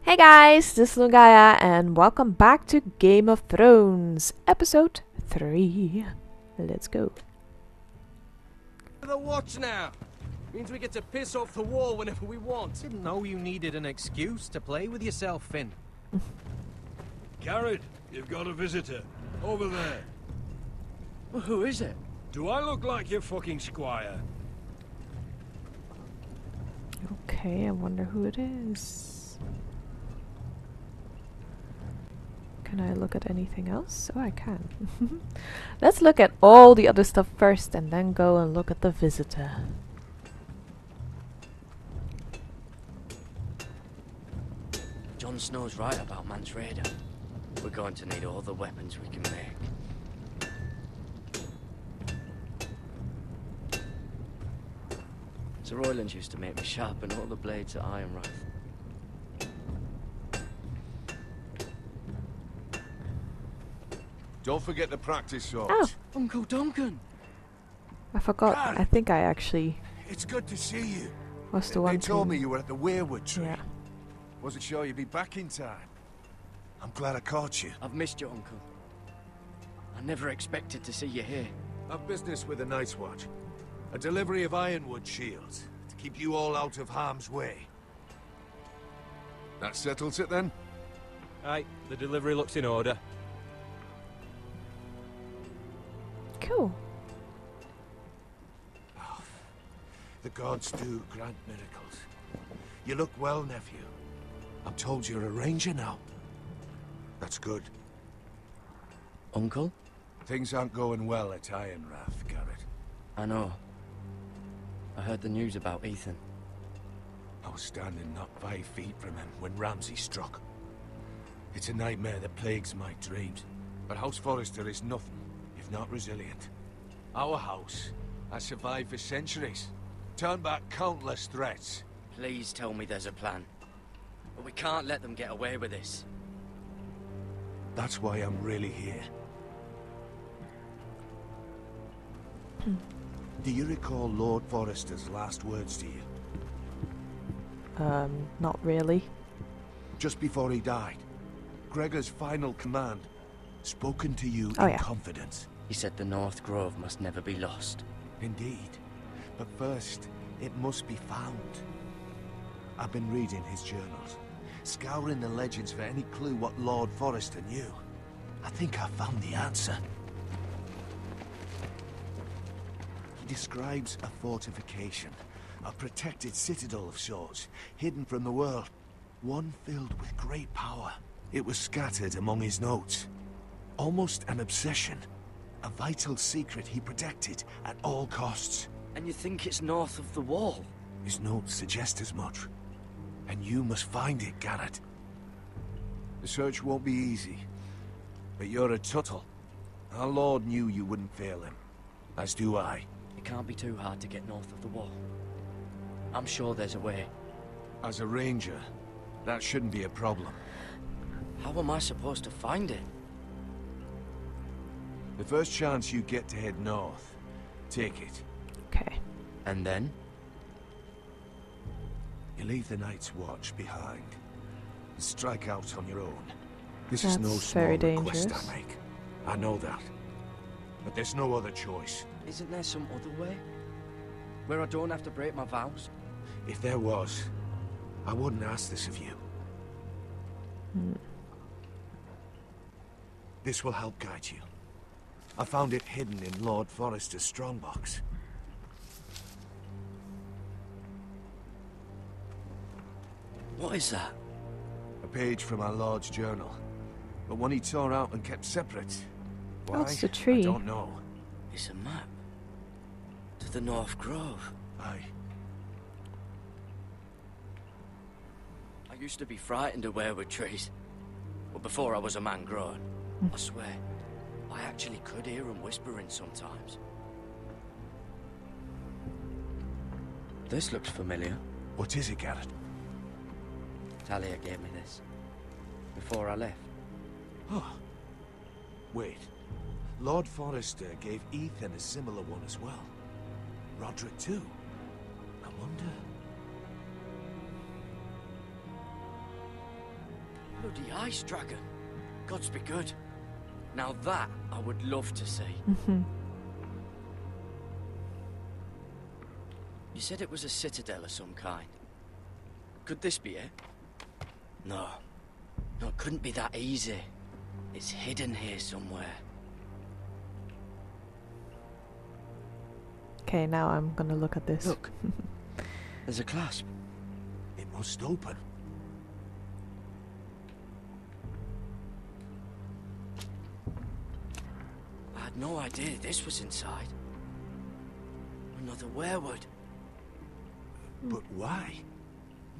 Hey guys, this is Lugaya and welcome back to Game of Thrones, episode 3. Let's go. The watch now. Means we get to piss off the wall whenever we want. Didn't know you needed an excuse to play with yourself, Finn. Garrett, you've got a visitor. Over there. Well, who is it? Do I look like your fucking squire? Okay, I wonder who it is. Can I look at anything else? Oh, I can. Let's look at all the other stuff first and then go and look at the visitor. Jon Snow's right about Mance Rayder. We're going to need all the weapons we can make. Sir Royland used to make me sharpen all the blades at Ironrath. Don't forget to practice swords. Oh, Uncle Duncan! I forgot. I think I actually It's good to see you. was the They one told to... me you were at the weirwood tree. Yeah. Wasn't sure you'd be back in time. I'm glad I caught you. I've missed you, Uncle. I never expected to see you here. I've business with the Night's Watch. A delivery of ironwood shields to keep you all out of harm's way. That settles it then? Aye, the delivery looks in order. Cool. The gods do grant miracles. You look well, nephew. I'm told you're a ranger now. That's good. Uncle? Things aren't going well at Ironrath, Garrett. I know. I heard the news about Ethan. I was standing not 5 feet from him when Ramsay struck. It's a nightmare that plagues my dreams. But House Forrester is nothing if not resilient. Our house has survived for centuries. Turned back countless threats. Please tell me there's a plan. But we can't let them get away with this. That's why I'm really here. Do you recall Lord Forrester's last words to you? Not really. Just before he died, Gregor's final command, spoken to you Oh, in yeah. confidence. He said the North Grove must never be lost. Indeed. But first, it must be found. I've been reading his journals, scouring the legends for any clue what Lord Forrester knew. I think I found the answer. He describes a fortification, a protected citadel of sorts, hidden from the world, one filled with great power. It was scattered among his notes. Almost an obsession, a vital secret he protected at all costs. And you think it's north of the wall? His notes suggest as much. And you must find it, Garrett. The search won't be easy. But you're a Tuttle. Our Lord knew you wouldn't fail him. As do I. It can't be too hard to get north of the wall. I'm sure there's a way. As a ranger, that shouldn't be a problem. How am I supposed to find it? The first chance you get to head north, take it. Okay. And then? You leave the Night's Watch behind. And strike out on your own. This is no That's small very request dangerous. I make. I know that. But there's no other choice. Isn't there some other way? Where I don't have to break my vows? If there was, I wouldn't ask this of you. This will help guide you. I found it hidden in Lord Forrester's strongbox. What is that? A page from our Lord's journal. But one he tore out and kept separate. Why? Oh, it's the tree. I don't know. It's a map. To the North Grove. Aye. I used to be frightened of weirwood trees. But before I was a man grown, I swear, I actually could hear them whispering sometimes. This looks familiar. What is it, Garrett? Talia gave me this. Before I left. Oh. Wait. Lord Forrester gave Ethan a similar one as well. Roderick too. I wonder... Bloody ice dragon. Gods be good. Now that I would love to see. You said it was a citadel of some kind. Could this be it? No. No, it couldn't be that easy. It's hidden here somewhere. Okay, now I'm gonna look at this. Look. There's a clasp. It must open. I had no idea this was inside. Another werewood. But why?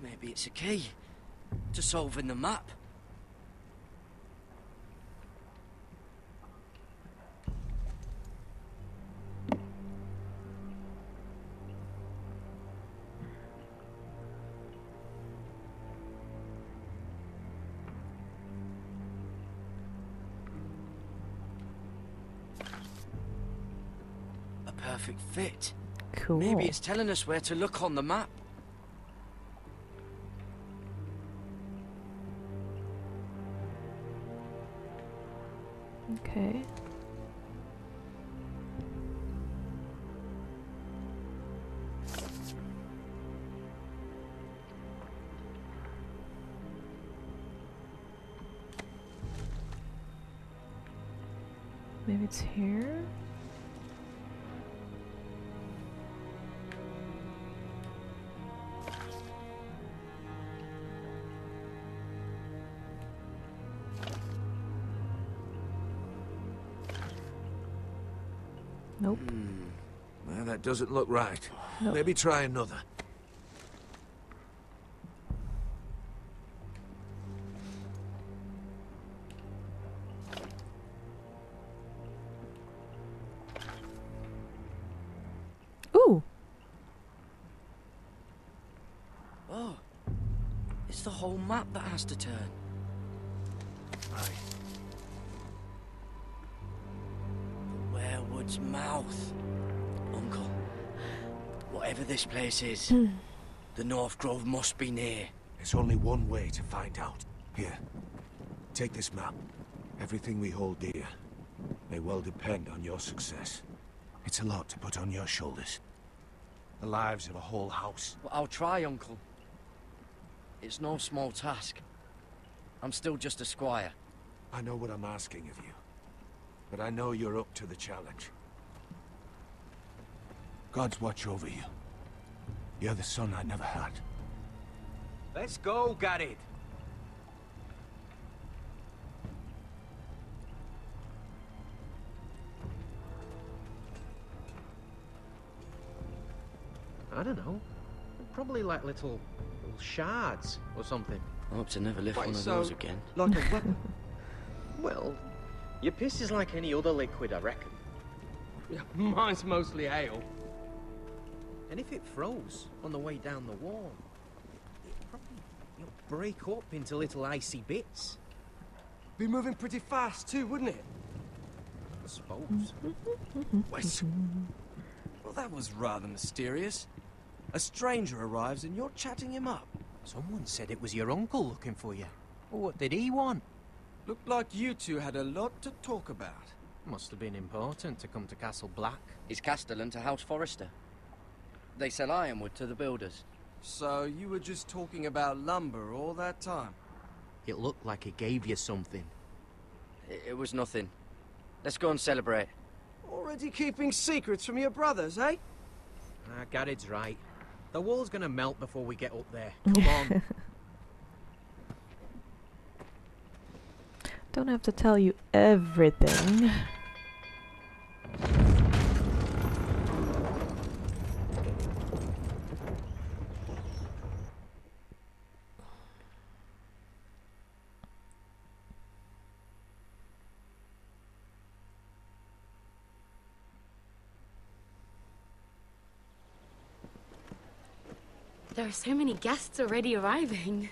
Maybe it's a key to solving the map. A perfect fit. Cool. Maybe it's telling us where to look on the map. Okay. Maybe it's here. Nope. Well, that doesn't look right. Nope. Maybe try another. Ooh. Oh, it's the whole map that has to turn. Right. The werewood's mouth. Uncle, whatever this place is, the North Grove must be near. There's only one way to find out. Here, take this map. Everything we hold dear may well depend on your success. It's a lot to put on your shoulders. The lives of a whole house. Well, I'll try, Uncle. It's no small task. I'm still just a squire. I know what I'm asking of you, but I know you're up to the challenge. God's watch over you. You're the son I never had. Let's go, Garrett. I don't know. Probably like little shards or something. I hope to never lift Wait, one of so- those again. Like a weapon. Well, your piss is like any other liquid, I reckon. Mine's mostly ale. And if it froze on the way down the wall, it'd probably break up into little icy bits. Be moving pretty fast too, wouldn't it? I suppose. Wait. Well, that was rather mysterious. A stranger arrives and you're chatting him up. Someone said it was your uncle looking for you. What did he want? Looked like you two had a lot to talk about. Must have been important to come to Castle Black. He's Castellan to House Forrester. They sell ironwood to the builders. So you were just talking about lumber all that time? It looked like he gave you something. It was nothing. Let's go and celebrate. Already keeping secrets from your brothers, eh? Garrett's right. The wall's gonna melt before we get up there. Come on. Don't have to tell you everything. There are so many guests already arriving.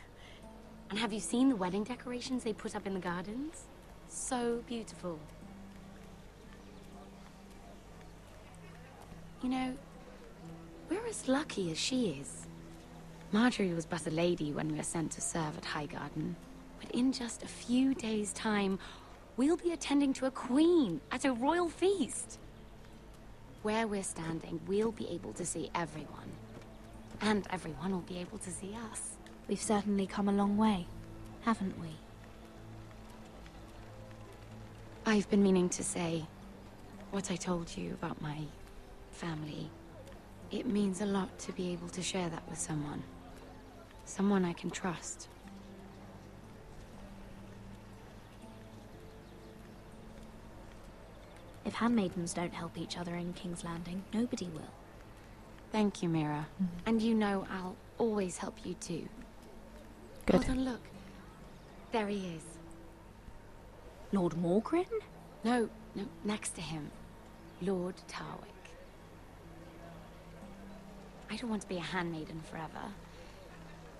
And have you seen the wedding decorations they put up in the gardens? So beautiful. You know, we're as lucky as she is. Marjorie was but a lady when we were sent to serve at Highgarden. But in just a few days' time, we'll be attending to a queen at a royal feast. Where we're standing, we'll be able to see everyone. And everyone will be able to see us. We've certainly come a long way, haven't we? I've been meaning to say what I told you about my family. It means a lot to be able to share that with someone. Someone I can trust. If handmaidens don't help each other in King's Landing, nobody will. Thank you, Mira. And you know I'll always help you too. Good. Hold on, look. There he is. Lord Morgrin? No, next to him. Lord Tarwick. I don't want to be a handmaiden forever.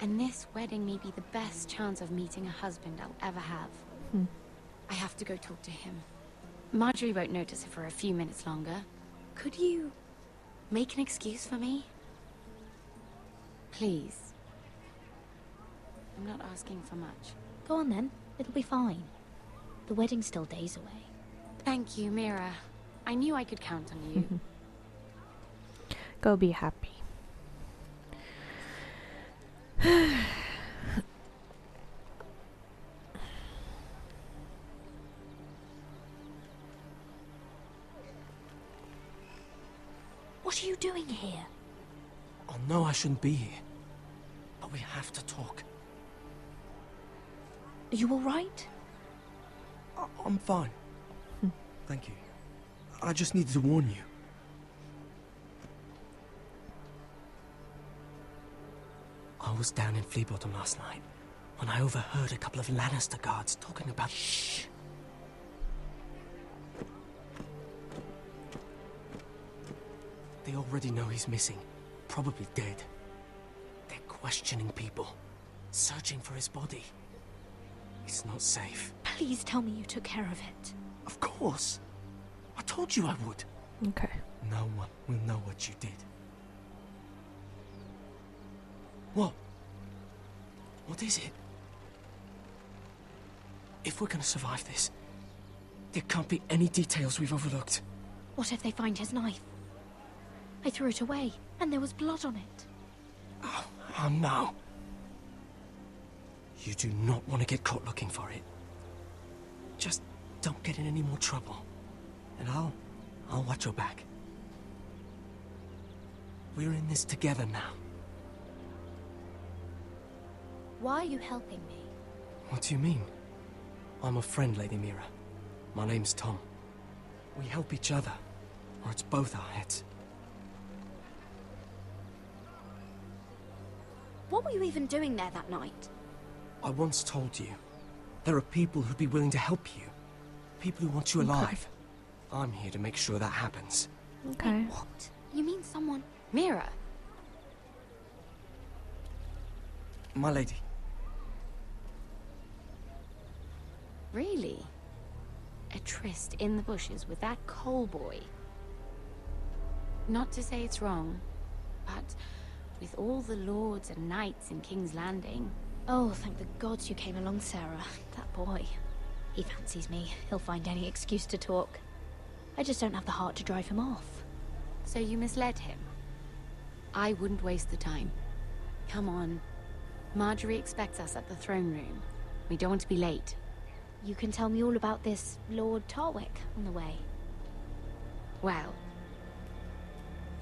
And this wedding may be the best chance of meeting a husband I'll ever have. I have to go talk to him. Marjorie won't notice it for a few minutes longer. Could you make an excuse for me? Please. I'm not asking for much. Go on then, it'll be fine. The wedding's still days away. Thank you, Mira. I knew I could count on you. Go be happy. What are you doing here? Oh no, I shouldn't be here. But we have to talk. Are you alright? I'm fine. Thank you. I just needed to warn you. I was down in Fleabottom last night when I overheard a couple of Lannister guards talking about... Shh! They already know he's missing. Probably dead. They're questioning people. Searching for his body. It's not safe. Please tell me you took care of it. Of course. I told you I would. Okay. No one will know what you did. What? What is it? If we're gonna survive this, there can't be any details we've overlooked. What if they find his knife? I threw it away, and there was blood on it. Oh no. You do not want to get caught looking for it. Just don't get in any more trouble. And I'll watch your back. We're in this together now. Why are you helping me? What do you mean? I'm a friend, Lady Mira. My name's Tom. We help each other, or it's both our heads. What were you even doing there that night? I once told you, there are people who'd be willing to help you. People who want you alive. I'm here to make sure that happens. Okay. Wait, what? You mean someone... Mira. My lady. Really? A tryst in the bushes with that coal boy? Not to say it's wrong, but with all the lords and knights in King's Landing... Oh, thank the gods you came along, Sarah. That boy. He fancies me. He'll find any excuse to talk. I just don't have the heart to drive him off. So you misled him? I wouldn't waste the time. Come on. Marjorie expects us at the throne room. We don't want to be late. You can tell me all about this Lord Tarwick on the way. Well,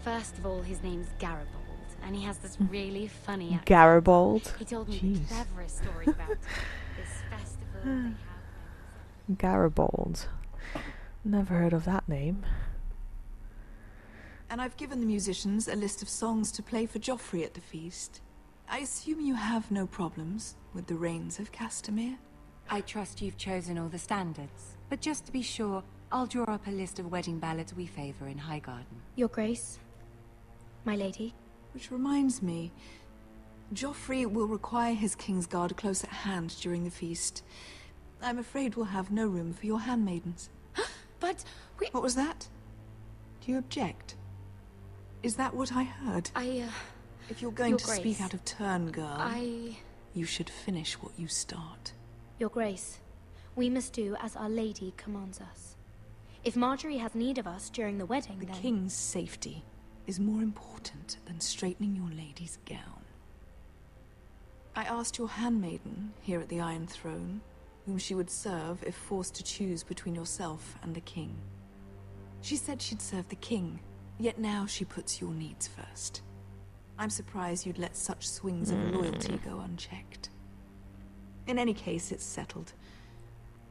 first of all, his name's Garibaldi, and he has this really funny accent. Garibaldi. He told me Jeez. the cleverest story about this festival they have. Garibaldi. Never heard of that name. And I've given the musicians a list of songs to play for Joffrey at the feast. I assume you have no problems with the Rains of Castamere? I trust you've chosen all the standards, but just to be sure, I'll draw up a list of wedding ballads we favor in Highgarden. Your Grace, my lady. Which reminds me, Joffrey will require his Kingsguard close at hand during the feast. I'm afraid we'll have no room for your handmaidens. But we... What was that? Do you object? Is that what I heard? If you're going Your to Grace, speak out of turn, girl, I... you should finish what you start. Your Grace, we must do as Our Lady commands us. If Marjorie has need of us during the wedding, The then... king's safety is more important than straightening your lady's gown. I asked your handmaiden here at the Iron Throne whom she would serve if forced to choose between yourself and the king. She said she'd serve the king, yet now she puts your needs first. I'm surprised you'd let such swings of loyalty go unchecked. In any case, it's settled.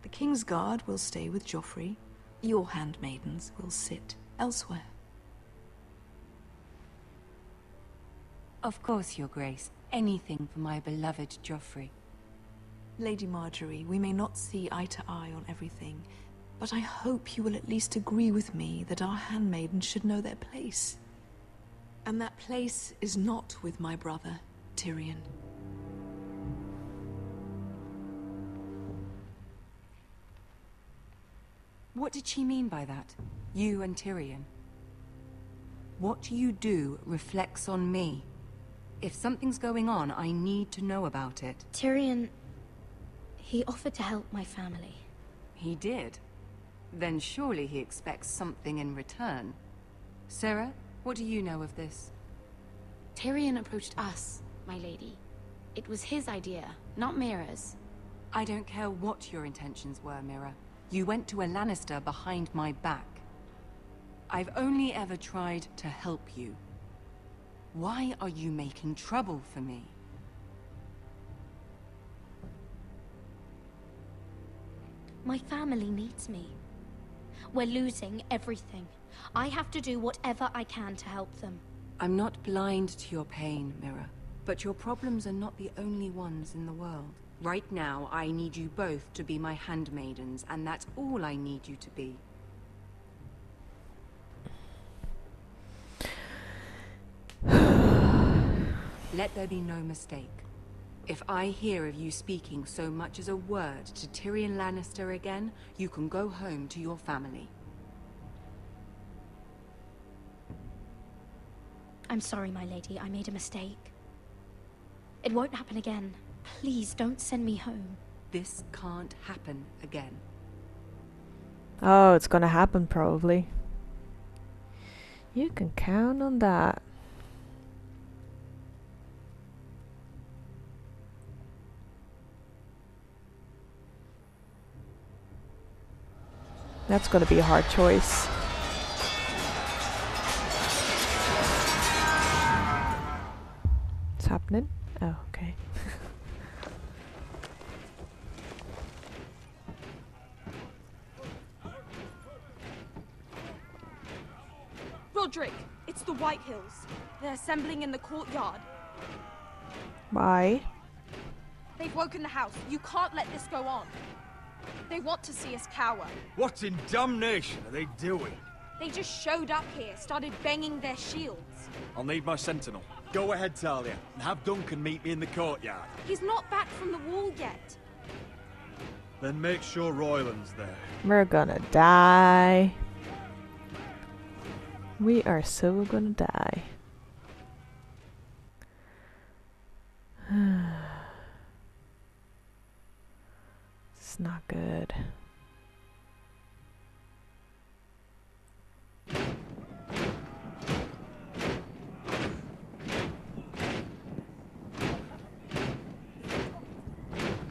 The King's Guard will stay with Joffrey. Your handmaidens will sit elsewhere. Of course, Your Grace. Anything for my beloved Joffrey. Lady Marjorie, we may not see eye to eye on everything, but I hope you will at least agree with me that our handmaidens should know their place. And that place is not with my brother, Tyrion. What did she mean by that? You and Tyrion? What you do reflects on me. If something's going on, I need to know about it. Tyrion... he offered to help my family. He did? Then surely he expects something in return. Sarah, what do you know of this? Tyrion approached us, my lady. It was his idea, not Mira's. I don't care what your intentions were, Mira. You went to a Lannister behind my back. I've only ever tried to help you. Why are you making trouble for me? My family needs me. We're losing everything. I have to do whatever I can to help them. I'm not blind to your pain, Mira. But your problems are not the only ones in the world. Right now, I need you both to be my handmaidens, and that's all I need you to be. Let there be no mistake. If I hear of you speaking so much as a word to Tyrion Lannister again, you can go home to your family. I'm sorry, my lady. I made a mistake. It won't happen again. Please don't send me home. This can't happen again. Oh, it's gonna happen probably. You can count on that. That's gonna be a hard choice. What's happening? Oh, okay. Roderick, it's the White Hills. They're assembling in the courtyard. Why? They've woken the house. You can't let this go on. They want to see us cower. What in damnation are they doing? They just showed up here, started banging their shields. I'll need my sentinel. Go ahead, Talia, and have Duncan meet me in the courtyard. He's not back from the wall yet. Then make sure Royland's there. We're gonna die. We are so gonna die. It's not good.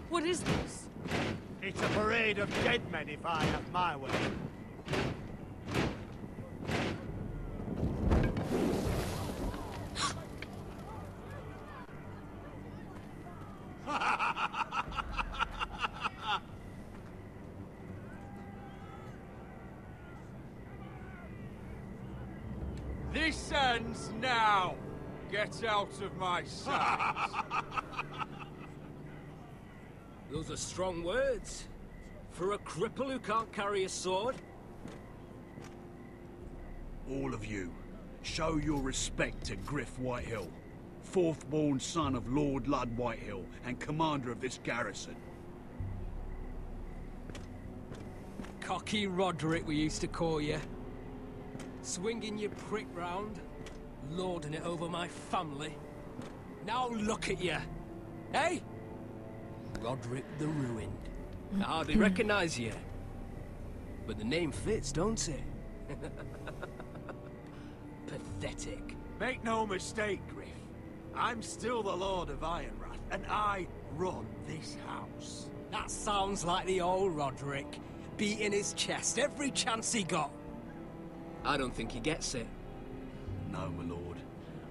What is this? It's a parade of dead men if I have my way. This ends now! Get out of my sight! Those are strong words. For a cripple who can't carry a sword? All of you, show your respect to Griff Whitehill, fourth-born son of Lord Ludd Whitehill and commander of this garrison. Cocky Roderick, we used to call you. Swinging your prick round, lording it over my family. Now look at you. Hey? Roderick the Ruined. I hardly recognize you. But the name fits, don't it? Pathetic. Make no mistake, Griff. I'm still the Lord of Ironrath, and I run this house. That sounds like the old Roderick, beating his chest every chance he got. I don't think he gets it. No, my lord.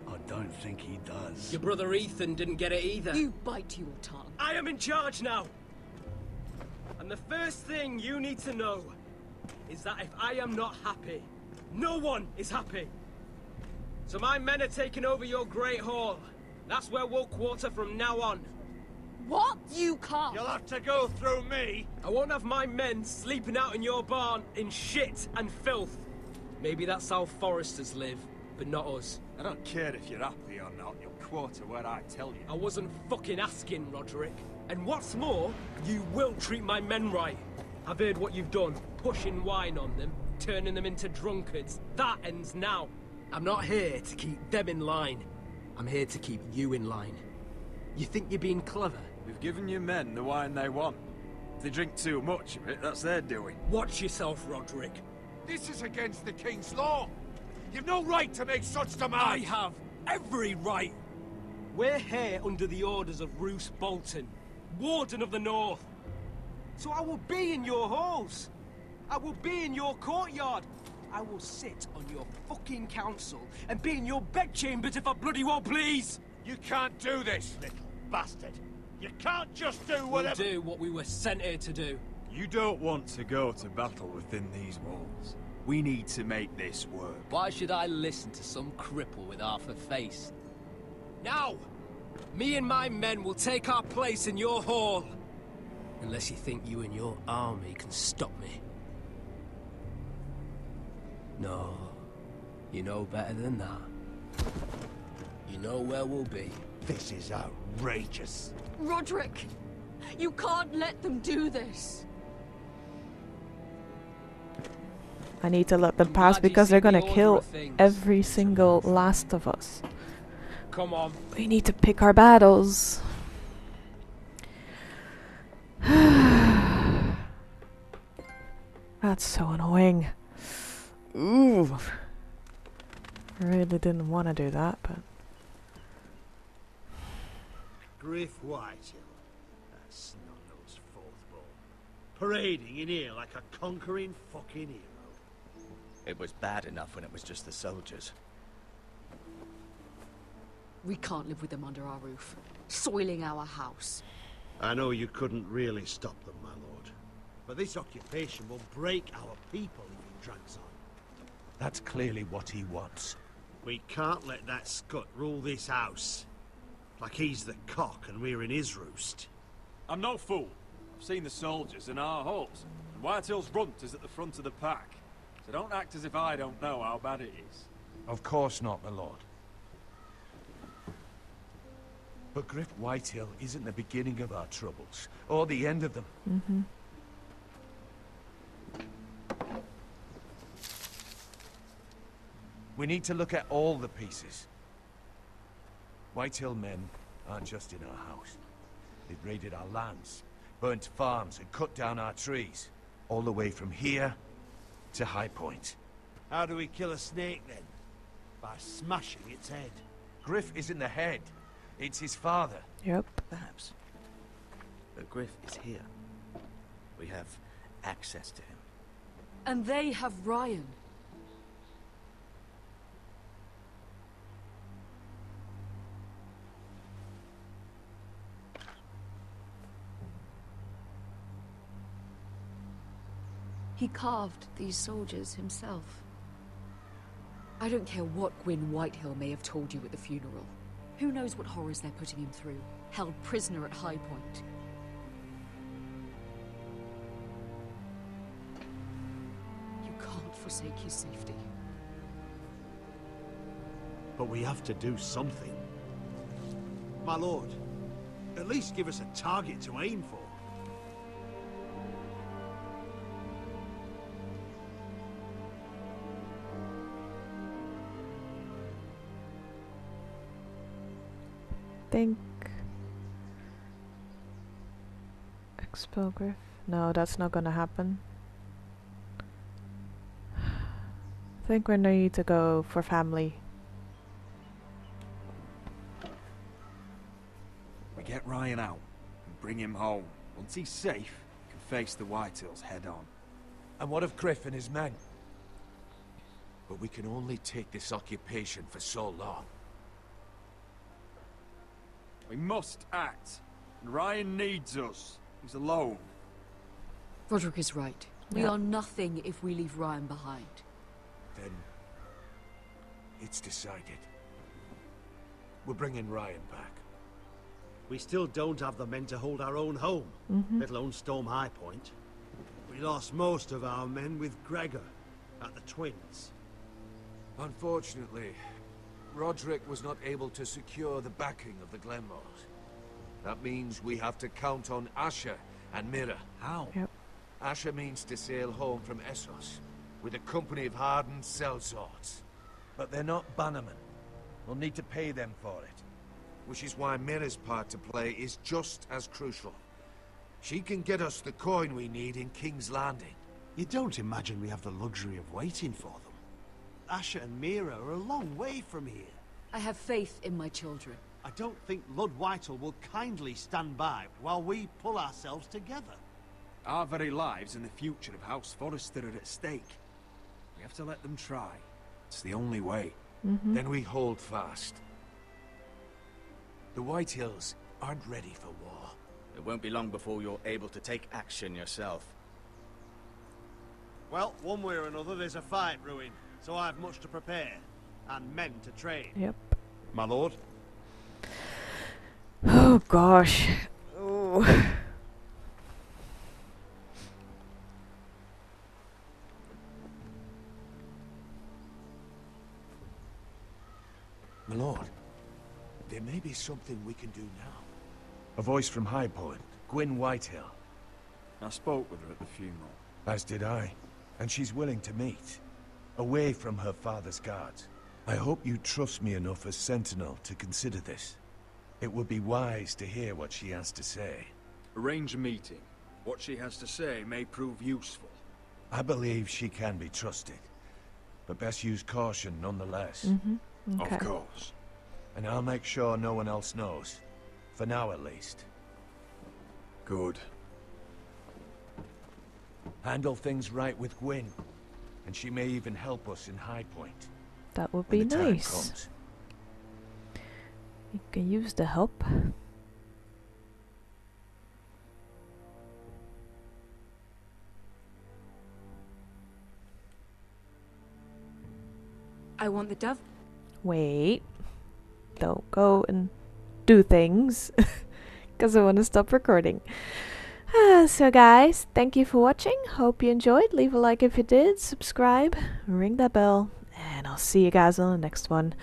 I don't think he does. Your brother Ethan didn't get it either. You bite your tongue. I am in charge now. And the first thing you need to know is that if I am not happy, no one is happy. So my men are taking over your Great Hall. That's where we'll quarter from now on. What? You can't. You'll have to go through me. I won't have my men sleeping out in your barn in shit and filth. Maybe that's how foresters live, but not us. I don't care if you're happy or not. You'll quarter where I tell you. I wasn't fucking asking, Roderick. And what's more, you will treat my men right. I've heard what you've done, pushing wine on them, turning them into drunkards. That ends now. I'm not here to keep them in line. I'm here to keep you in line. You think you're being clever? We've given your men the wine they want. If they drink too much of it, that's their doing. Watch yourself, Roderick. This is against the King's law. You've no right to make such demands. I have every right. We're here under the orders of Roose Bolton, Warden of the North. So I will be in your halls. I will be in your courtyard. I will sit on your fucking council and be in your bedchambers if I bloody well please. You can't do this, little bastard. You can't just do We'll whatever... do what we were sent here to do. You don't want to go to battle within these walls. We need to make this work. Why should I listen to some cripple with half a face? Now, me and my men will take our place in your hall. Unless you think you and your army can stop me. No, you know better than that. You know where we'll be. This is outrageous. Roderick, you can't let them do this. I need to let them pass because they're gonna kill every single last of us. Come on. We need to pick our battles. That's so annoying. Ooh. I really didn't want to do that, but... Griff Whitehill. That's snot-nosed fourth-born. Parading in here like a conquering fucking hero. It was bad enough when it was just the soldiers. We can't live with them under our roof, soiling our house. I know you couldn't really stop them, my lord. But this occupation will break our people if it drags on. That's clearly what he wants. We can't let that scut rule this house. Like he's the cock and we're in his roost. I'm no fool. I've seen the soldiers in our halls. And Whitehill's runt is at the front of the pack. So don't act as if I don't know how bad it is. Of course not, my lord. But Griff Whitehill isn't the beginning of our troubles, or the end of them. Mm-hmm. We need to look at all the pieces. Whitehill men aren't just in our house. They've raided our lands, burnt farms, and cut down our trees. All the way from here to High Point. How do we kill a snake, then? By smashing its head. Griff isn't the head. It's his father. Yep. Perhaps. But Griff is here. We have access to him. And they have Ryan. He carved these soldiers himself. I don't care what Gwyn Whitehill may have told you at the funeral. Who knows what horrors they're putting him through, held prisoner at High Point. You can't forsake his safety. But we have to do something. My lord, at least give us a target to aim for. Think Spellgriff. No, that's not gonna happen. I think we need to go for family. We get Ryan out and bring him home. Once he's safe, we can face the Whitehills head on. And what of Griff and his men? But we can only take this occupation for so long. We must act. And Ryan needs us. He's alone. Roderick is right. We are nothing if we leave Ryan behind. Then it's decided. We're bringing Ryan back. We still don't have the men to hold our own home, let alone storm High Point. We lost most of our men with Gregor at the Twins. Unfortunately, Roderick was not able to secure the backing of the Glenmores. That means we have to count on Asher and Mira. How? Asher means to sail home from Essos with a company of hardened sellswords. But they're not bannermen. We'll need to pay them for it. Which is why Mira's part to play is just as crucial. She can get us the coin we need in King's Landing. You don't imagine we have the luxury of waiting for them? Asher and Mira are a long way from here. I have faith in my children. I don't think Lord Whitehall will kindly stand by while we pull ourselves together. Our very lives and the future of House Forrester are at stake. We have to let them try. It's the only way. Then we hold fast. The Whitehills aren't ready for war. It won't be long before you're able to take action yourself. Well, one way or another, there's a fight brewing, so I've much to prepare, and men to train. Yep. My lord? Oh gosh. Oh. My lord, there may be something we can do now. A voice from High Point, Gwyn Whitehill. I spoke with her at the funeral. As did I. And she's willing to meet. Away from her father's guards. I hope you trust me enough as Sentinel to consider this. It would be wise to hear what she has to say. Arrange a meeting. What she has to say may prove useful. I believe she can be trusted. But best use caution nonetheless. Okay. Of course. And I'll make sure no one else knows. For now at least. Good. Handle things right with Gwyn. And she may even help us in High Point. That would be when the time nice. comes. You can use the help. I want the dove. Wait. Don't go and do things. Because I want to stop recording. So guys, thank you for watching. Hope you enjoyed. Leave a like if you did. Subscribe. Ring that bell. And I'll see you guys on the next one.